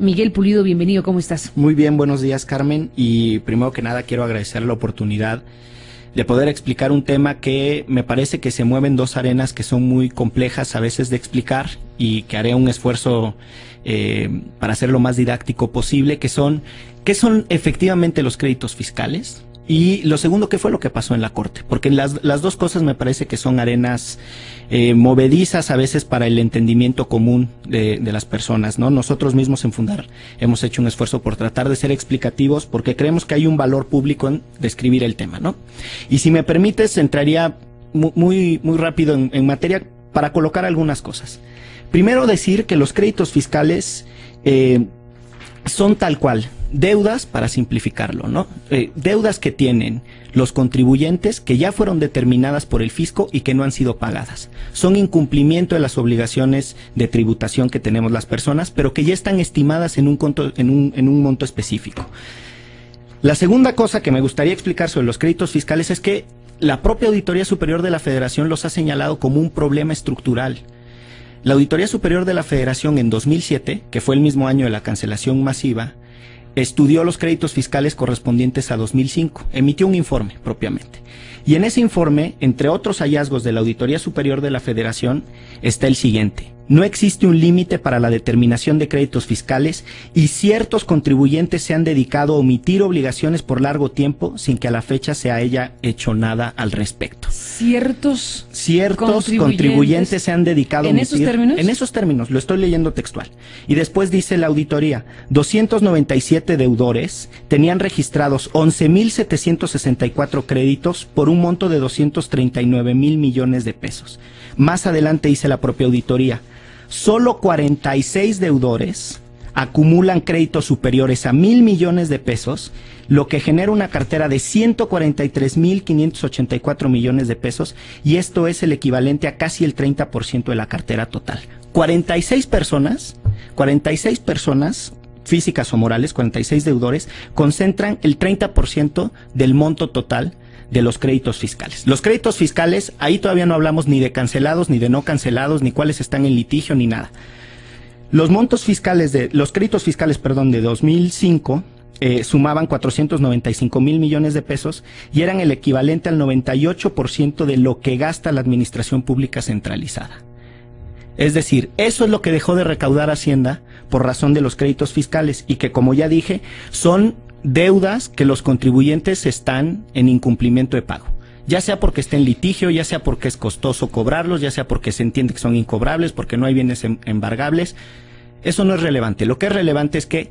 Miguel Pulido, bienvenido, ¿cómo estás? Muy bien, buenos días, Carmen, y primero que nada quiero agradecer la oportunidad de poder explicar un tema que me parece que se mueve en dos arenas que son muy complejas a veces de explicar y que haré un esfuerzo para hacer lo más didáctico posible, ¿qué son efectivamente los créditos fiscales? Y lo segundo, ¿qué fue lo que pasó en la Corte? Porque las dos cosas me parece que son arenas movedizas a veces para el entendimiento común de las personas, ¿no? Nosotros mismos en Fundar hemos hecho un esfuerzo por tratar de ser explicativos porque creemos que hay un valor público en describir el tema, ¿no? Y si me permites, entraría muy rápido en materia para colocar algunas cosas. Primero decir que los créditos fiscales son tal cual deudas, para simplificarlo, ¿no? Deudas que tienen los contribuyentes que ya fueron determinadas por el fisco y que no han sido pagadas. Son incumplimiento de las obligaciones de tributación que tenemos las personas, pero que ya están estimadas en un monto específico. La segunda cosa que me gustaría explicar sobre los créditos fiscales es que la propia Auditoría Superior de la Federación los ha señalado como un problema estructural. La Auditoría Superior de la Federación en 2007, que fue el mismo año de la cancelación masiva, estudió los créditos fiscales correspondientes a 2005, emitió un informe propiamente. Y en ese informe, entre otros hallazgos de la Auditoría Superior de la Federación, está el siguiente: no existe un límite para la determinación de créditos fiscales y ciertos contribuyentes se han dedicado a omitir obligaciones por largo tiempo sin que a la fecha se haya hecho nada al respecto. Ciertos contribuyentes se han dedicado a ¿En omitir. esos términos? En esos términos, lo estoy leyendo textual. Y después dice la auditoría: 297 deudores tenían registrados 11.764 créditos por un monto de 239,000 millones de pesos. Más adelante dice la propia auditoría: solo 46 deudores acumulan créditos superiores a 1,000 millones de pesos, lo que genera una cartera de 143,584 millones de pesos, y esto es el equivalente a casi el 30% de la cartera total. 46 personas físicas o morales, 46 deudores, concentran el 30% del monto total de los créditos fiscales. Los créditos fiscales, ahí todavía no hablamos ni de cancelados, ni de no cancelados, ni cuáles están en litigio, ni nada. Los créditos fiscales, de 2005 sumaban 495,000 millones de pesos y eran el equivalente al 98% de lo que gasta la administración pública centralizada. Es decir, eso es lo que dejó de recaudar Hacienda por razón de los créditos fiscales y que, como ya dije, son deudas que los contribuyentes están en incumplimiento de pago. Ya sea porque está en litigio, ya sea porque es costoso cobrarlos, ya sea porque se entiende que son incobrables, porque no hay bienes embargables. Eso no es relevante. Lo que es relevante es que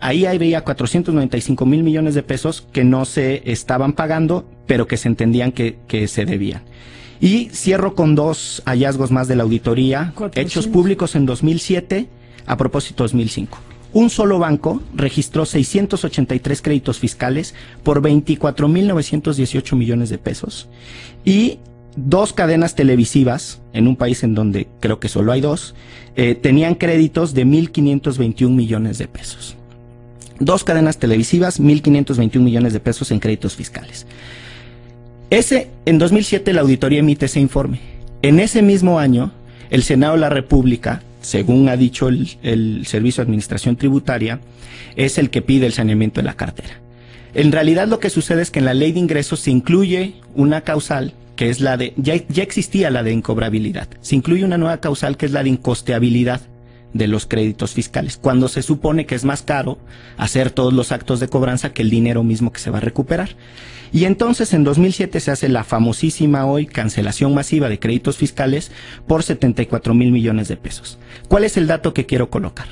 ahí había 495,000 millones de pesos que no se estaban pagando, pero que se entendían que se debían. Y cierro con dos hallazgos más de la auditoría, hechos públicos en 2007, a propósito 2005. Un solo banco registró 683 créditos fiscales por 24,918 millones de pesos y dos cadenas televisivas, en un país en donde creo que solo hay dos, tenían créditos de 1,521 millones de pesos. Dos cadenas televisivas, 1,521 millones de pesos en créditos fiscales. En 2007 la auditoría emite ese informe. En ese mismo año, el Senado de la República, según ha dicho el Servicio de Administración Tributaria, es el que pide el saneamiento de la cartera. En realidad lo que sucede es que en la ley de ingresos se incluye una causal que es la de, ya existía la de incobrabilidad, se incluye una nueva causal que es la de incosteabilidad de los créditos fiscales, cuando se supone que es más caro hacer todos los actos de cobranza que el dinero mismo que se va a recuperar. Y entonces en 2007 se hace la famosísima hoy cancelación masiva de créditos fiscales por 74,000 millones de pesos. ¿Cuál es el dato que quiero colocar?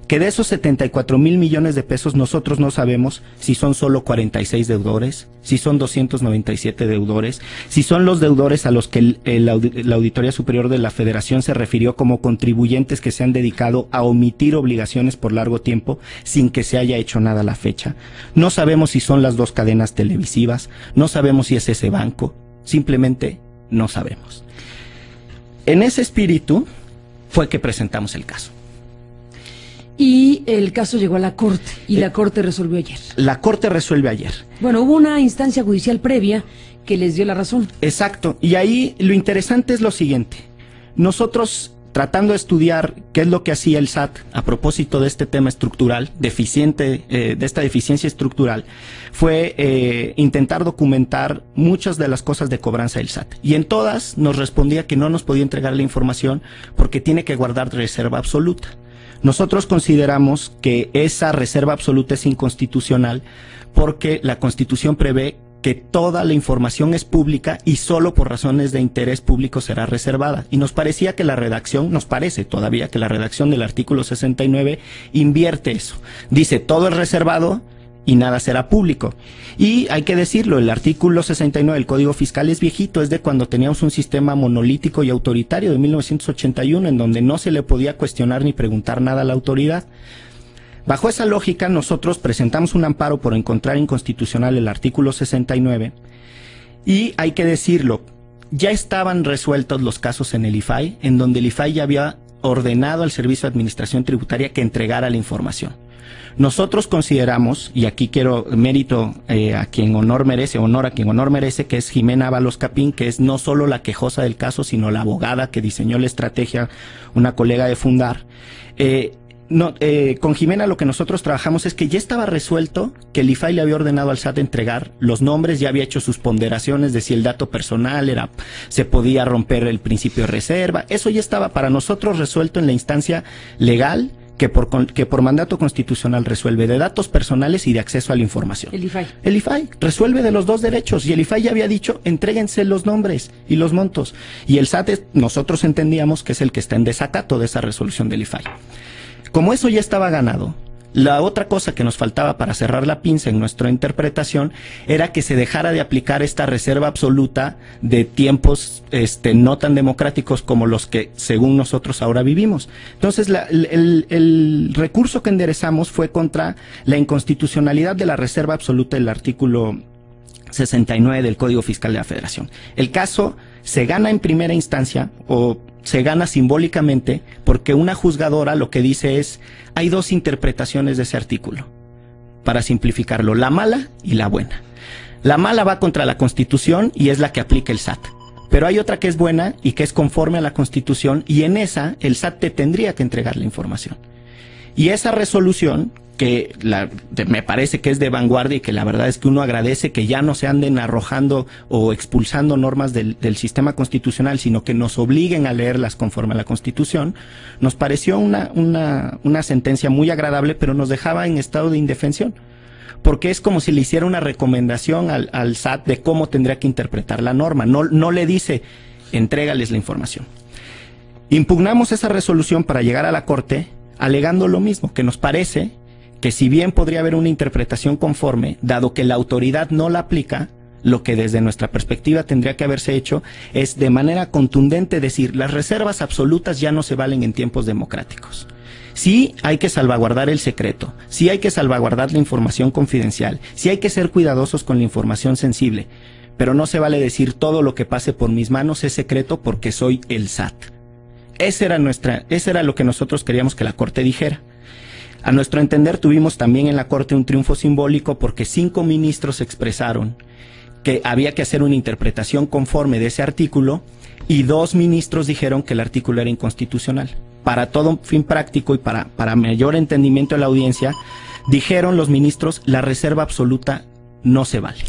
Que de esos 74,000 millones de pesos nosotros no sabemos si son solo 46 deudores, si son 297 deudores, si son los deudores a los que la Auditoría Superior de la Federación se refirió como contribuyentes que se han dedicado a omitir obligaciones por largo tiempo sin que se haya hecho nada a la fecha. No sabemos si son las dos cadenas televisivas, no sabemos si es ese banco, simplemente no sabemos. En ese espíritu fue que presentamos el caso. Y el caso llegó a la Corte, y la Corte resolvió ayer. La Corte resuelve ayer. Bueno, hubo una instancia judicial previa que les dio la razón. Exacto, y ahí lo interesante es lo siguiente. Nosotros tratando de estudiar qué es lo que hacía el SAT a propósito de este tema estructural, de esta deficiencia estructural, fue intentar documentar muchas de las cosas de cobranza del SAT. Y en todas nos respondía que no nos podía entregar la información porque tiene que guardar reserva absoluta. Nosotros consideramos que esa reserva absoluta es inconstitucional porque la Constitución prevé que toda la información es pública y solo por razones de interés público será reservada. Y nos parecía que la redacción, nos parece todavía que la redacción del artículo 69 invierte eso. Dice, todo es reservado y nada será público. Y hay que decirlo, el artículo 69 del Código Fiscal es viejito, es de cuando teníamos un sistema monolítico y autoritario de 1981, en donde no se le podía cuestionar ni preguntar nada a la autoridad. Bajo esa lógica, nosotros presentamos un amparo por encontrar inconstitucional el artículo 69 y hay que decirlo, ya estaban resueltos los casos en el IFAI, en donde el IFAI ya había ordenado al Servicio de Administración Tributaria que entregara la información. Nosotros consideramos, y aquí quiero mérito a quien honor merece, honor a quien honor merece, que es Jimena Ábalos Capín, que es no solo la quejosa del caso, sino la abogada que diseñó la estrategia, una colega de Fundar. Con Jimena lo que nosotros trabajamos es que ya estaba resuelto que el IFAI le había ordenado al SAT entregar los nombres, ya había hecho sus ponderaciones de si el dato personal se podía romper el principio de reserva. Eso ya estaba para nosotros resuelto en la instancia legal que por mandato constitucional resuelve de datos personales y de acceso a la información. El IFAI. El IFAI resuelve de los dos derechos y el IFAI ya había dicho, entréguense los nombres y los montos. Y el SAT, nosotros entendíamos que es el que está en desacato de esa resolución del IFAI. Como eso ya estaba ganado, la otra cosa que nos faltaba para cerrar la pinza en nuestra interpretación era que se dejara de aplicar esta reserva absoluta de tiempos no tan democráticos como los que según nosotros ahora vivimos. Entonces el recurso que enderezamos fue contra la inconstitucionalidad de la reserva absoluta del artículo 69 del Código Fiscal de la Federación. El caso se gana en primera instancia o se gana simbólicamente porque una juzgadora lo que dice es, hay dos interpretaciones de ese artículo, para simplificarlo, la mala y la buena. La mala va contra la Constitución y es la que aplica el SAT, pero hay otra que es buena y que es conforme a la Constitución y en esa el SAT te tendría que entregar la información. Y esa resolución, que me parece que es de vanguardia y que la verdad es que uno agradece que ya no se anden arrojando o expulsando normas del sistema constitucional, sino que nos obliguen a leerlas conforme a la Constitución, nos pareció una sentencia muy agradable, pero nos dejaba en estado de indefensión, porque es como si le hiciera una recomendación al SAT de cómo tendría que interpretar la norma, no le dice, entrégales la información. Impugnamos esa resolución para llegar a la Corte, alegando lo mismo, que nos parece que si bien podría haber una interpretación conforme, dado que la autoridad no la aplica, lo que desde nuestra perspectiva tendría que haberse hecho es de manera contundente decir, las reservas absolutas ya no se valen en tiempos democráticos. Sí hay que salvaguardar el secreto, sí hay que salvaguardar la información confidencial, sí hay que ser cuidadosos con la información sensible, pero no se vale decir todo lo que pase por mis manos es secreto porque soy el SAT. Ese era lo que nosotros queríamos que la Corte dijera. A nuestro entender tuvimos también en la Corte un triunfo simbólico porque 5 ministros expresaron que había que hacer una interpretación conforme de ese artículo y 2 ministros dijeron que el artículo era inconstitucional. Para todo fin práctico y para mayor entendimiento de la audiencia, dijeron los ministros, la reserva absoluta no se vale.